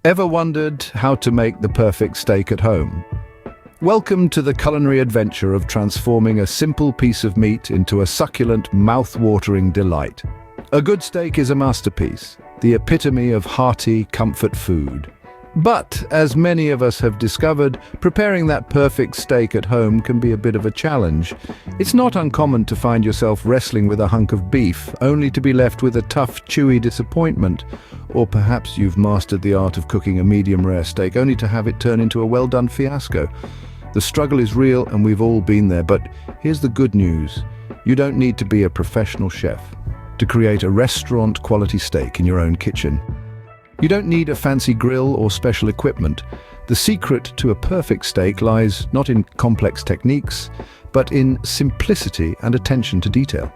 Ever wondered how to make the perfect steak at home? Welcome to the culinary adventure of transforming a simple piece of meat into a succulent, mouth-watering delight. A good steak is a masterpiece, the epitome of hearty, comfort food. But, as many of us have discovered, preparing that perfect steak at home can be a bit of a challenge. It's not uncommon to find yourself wrestling with a hunk of beef, only to be left with a tough, chewy disappointment. Or perhaps you've mastered the art of cooking a medium-rare steak, only to have it turn into a well-done fiasco. The struggle is real, and we've all been there, but here's the good news. You don't need to be a professional chef to create a restaurant-quality steak in your own kitchen. You don't need a fancy grill or special equipment. The secret to a perfect steak lies not in complex techniques, but in simplicity and attention to detail.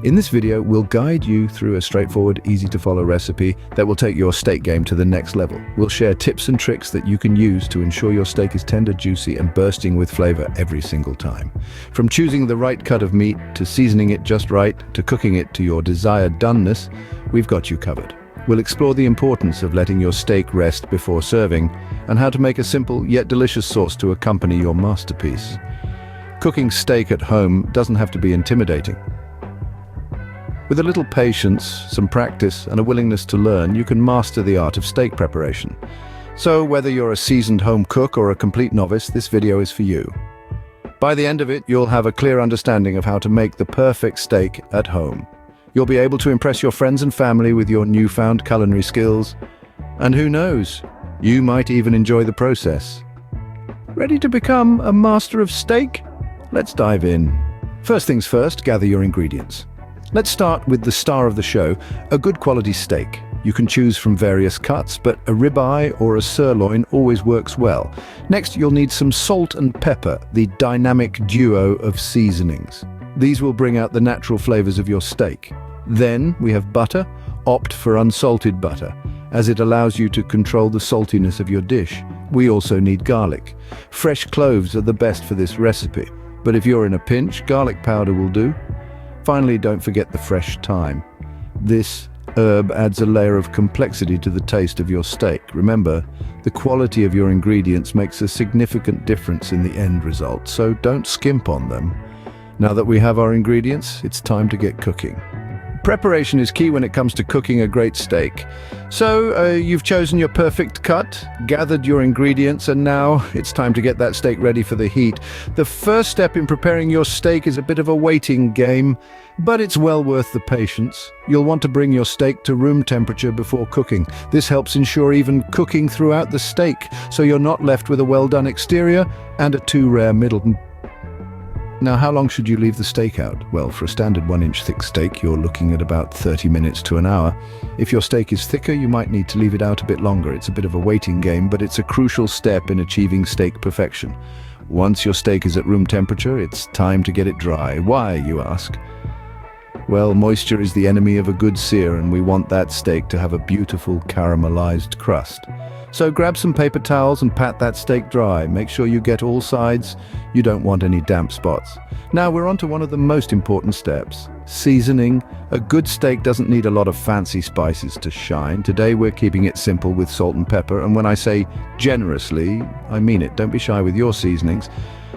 In this video, we'll guide you through a straightforward, easy-to-follow recipe that will take your steak game to the next level. We'll share tips and tricks that you can use to ensure your steak is tender, juicy, and bursting with flavor every single time. From choosing the right cut of meat, to seasoning it just right, to cooking it to your desired doneness, we've got you covered. We'll explore the importance of letting your steak rest before serving, and how to make a simple yet delicious sauce to accompany your masterpiece. Cooking steak at home doesn't have to be intimidating. With a little patience, some practice, and a willingness to learn, you can master the art of steak preparation. So whether you're a seasoned home cook or a complete novice, this video is for you. By the end of it, you'll have a clear understanding of how to make the perfect steak at home. You'll be able to impress your friends and family with your newfound culinary skills. And who knows, you might even enjoy the process. Ready to become a master of steak? Let's dive in. First things first, gather your ingredients. Let's start with the star of the show, a good quality steak. You can choose from various cuts, but a ribeye or a sirloin always works well. Next, you'll need some salt and pepper, the dynamic duo of seasonings. These will bring out the natural flavors of your steak. Then we have butter. Opt for unsalted butter, as it allows you to control the saltiness of your dish. We also need garlic. Fresh cloves are the best for this recipe, but if you're in a pinch, garlic powder will do. Finally, don't forget the fresh thyme. This herb adds a layer of complexity to the taste of your steak. Remember, the quality of your ingredients makes a significant difference in the end result, so don't skimp on them. Now that we have our ingredients, it's time to get cooking. Preparation is key when it comes to cooking a great steak. So, you've chosen your perfect cut, gathered your ingredients, and now it's time to get that steak ready for the heat. The first step in preparing your steak is a bit of a waiting game, but it's well worth the patience. You'll want to bring your steak to room temperature before cooking. This helps ensure even cooking throughout the steak, so you're not left with a well-done exterior and a too rare middle. Now, how long should you leave the steak out? Well, for a standard 1-inch thick steak, you're looking at about 30 minutes to an hour. If your steak is thicker, you might need to leave it out a bit longer. It's a bit of a waiting game, but it's a crucial step in achieving steak perfection. Once your steak is at room temperature, it's time to get it dry. Why, you ask? Well, moisture is the enemy of a good sear, and we want that steak to have a beautiful caramelized crust. So grab some paper towels and pat that steak dry. Make sure you get all sides. You don't want any damp spots. Now we're on to one of the most important steps, seasoning. A good steak doesn't need a lot of fancy spices to shine. Today we're keeping it simple with salt and pepper, and when I say generously, I mean it. Don't be shy with your seasonings.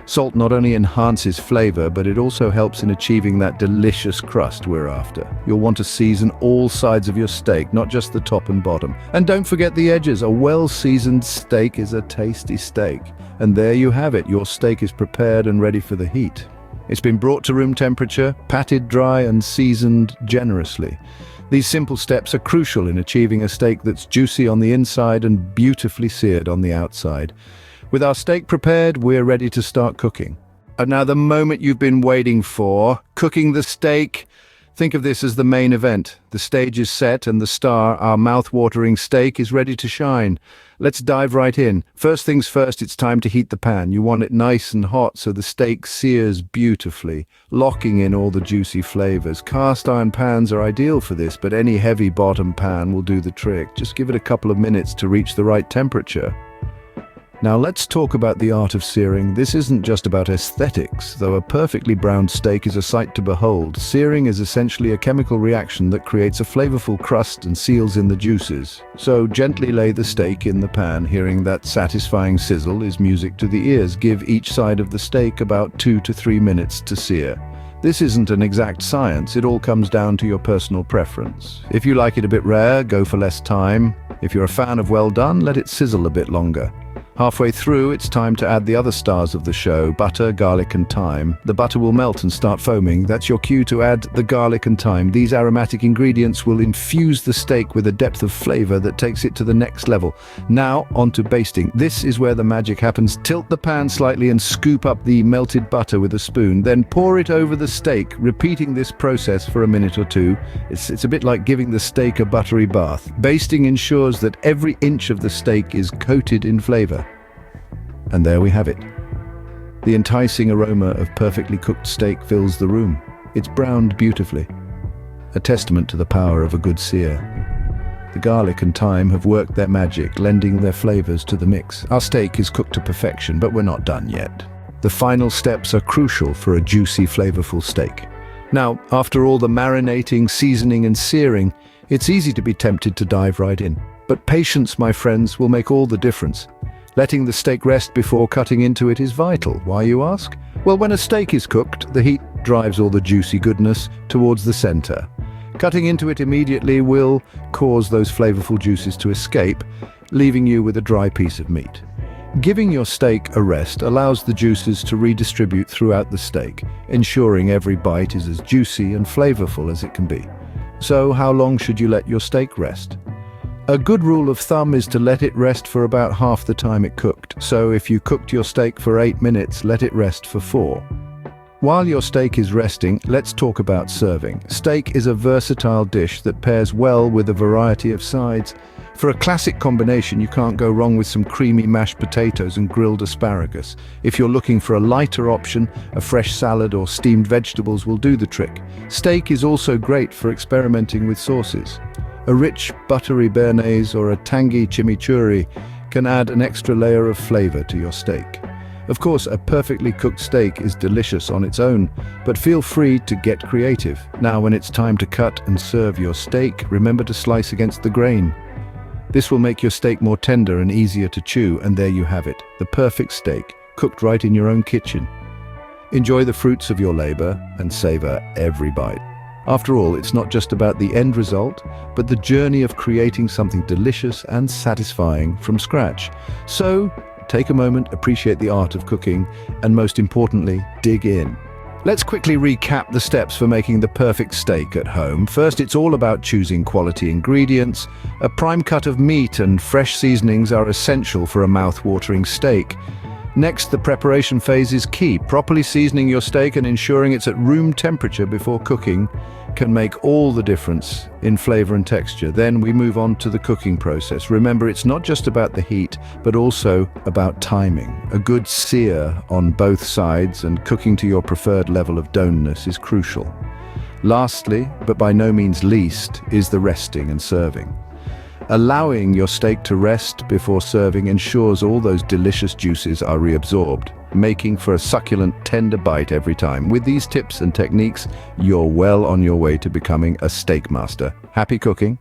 Salt not only enhances flavor, but it also helps in achieving that delicious crust we're after. You'll want to season all sides of your steak, not just the top and bottom. And don't forget the edges. A well-seasoned steak is a tasty steak. And there you have it. Your steak is prepared and ready for the heat. It's been brought to room temperature, patted dry, and seasoned generously. These simple steps are crucial in achieving a steak that's juicy on the inside and beautifully seared on the outside. With our steak prepared, we're ready to start cooking. And now the moment you've been waiting for, cooking the steak. Think of this as the main event. The stage is set and the star, our mouth-watering steak, is ready to shine. Let's dive right in. First things first, it's time to heat the pan. You want it nice and hot so the steak sears beautifully, locking in all the juicy flavors. Cast iron pans are ideal for this, but any heavy bottom pan will do the trick. Just give it a couple of minutes to reach the right temperature. Now let's talk about the art of searing. This isn't just about aesthetics. Though a perfectly browned steak is a sight to behold, searing is essentially a chemical reaction that creates a flavorful crust and seals in the juices. So gently lay the steak in the pan. Hearing that satisfying sizzle is music to the ears. Give each side of the steak about 2 to 3 minutes to sear. This isn't an exact science. It all comes down to your personal preference. If you like it a bit rare, go for less time. If you're a fan of well done, let it sizzle a bit longer. Halfway through, it's time to add the other stars of the show: butter, garlic and thyme. The butter will melt and start foaming. That's your cue to add the garlic and thyme. These aromatic ingredients will infuse the steak with a depth of flavor that takes it to the next level. Now, onto basting. This is where the magic happens. Tilt the pan slightly and scoop up the melted butter with a spoon. Then pour it over the steak, repeating this process for a minute or two. It's a bit like giving the steak a buttery bath. Basting ensures that every inch of the steak is coated in flavor. And there we have it. The enticing aroma of perfectly cooked steak fills the room. It's browned beautifully, a testament to the power of a good sear. The garlic and thyme have worked their magic, lending their flavors to the mix. Our steak is cooked to perfection, but we're not done yet. The final steps are crucial for a juicy, flavorful steak. Now, after all the marinating, seasoning and searing, it's easy to be tempted to dive right in. But patience, my friends, will make all the difference. Letting the steak rest before cutting into it is vital. Why, you ask? Well, when a steak is cooked, the heat drives all the juicy goodness towards the center. Cutting into it immediately will cause those flavorful juices to escape, leaving you with a dry piece of meat. Giving your steak a rest allows the juices to redistribute throughout the steak, ensuring every bite is as juicy and flavorful as it can be. So, how long should you let your steak rest? A good rule of thumb is to let it rest for about half the time it cooked. So if you cooked your steak for 8 minutes, let it rest for 4. While your steak is resting, let's talk about serving. Steak is a versatile dish that pairs well with a variety of sides. For a classic combination, you can't go wrong with some creamy mashed potatoes and grilled asparagus. If you're looking for a lighter option, a fresh salad or steamed vegetables will do the trick. Steak is also great for experimenting with sauces. A rich, buttery béarnaise or a tangy chimichurri can add an extra layer of flavor to your steak. Of course, a perfectly cooked steak is delicious on its own, but feel free to get creative. Now, when it's time to cut and serve your steak, remember to slice against the grain. This will make your steak more tender and easier to chew, and there you have it, the perfect steak, cooked right in your own kitchen. Enjoy the fruits of your labor and savor every bite. After all, it's not just about the end result, but the journey of creating something delicious and satisfying from scratch. So, take a moment, appreciate the art of cooking, and most importantly, dig in. Let's quickly recap the steps for making the perfect steak at home. First, it's all about choosing quality ingredients. A prime cut of meat and fresh seasonings are essential for a mouth-watering steak. Next, the preparation phase is key. Properly seasoning your steak and ensuring it's at room temperature before cooking can make all the difference in flavor and texture. Then we move on to the cooking process. Remember, it's not just about the heat, but also about timing. A good sear on both sides and cooking to your preferred level of doneness is crucial. Lastly, but by no means least, is the resting and serving. Allowing your steak to rest before serving ensures all those delicious juices are reabsorbed, making for a succulent, tender bite every time. With these tips and techniques, you're well on your way to becoming a steak master. Happy cooking!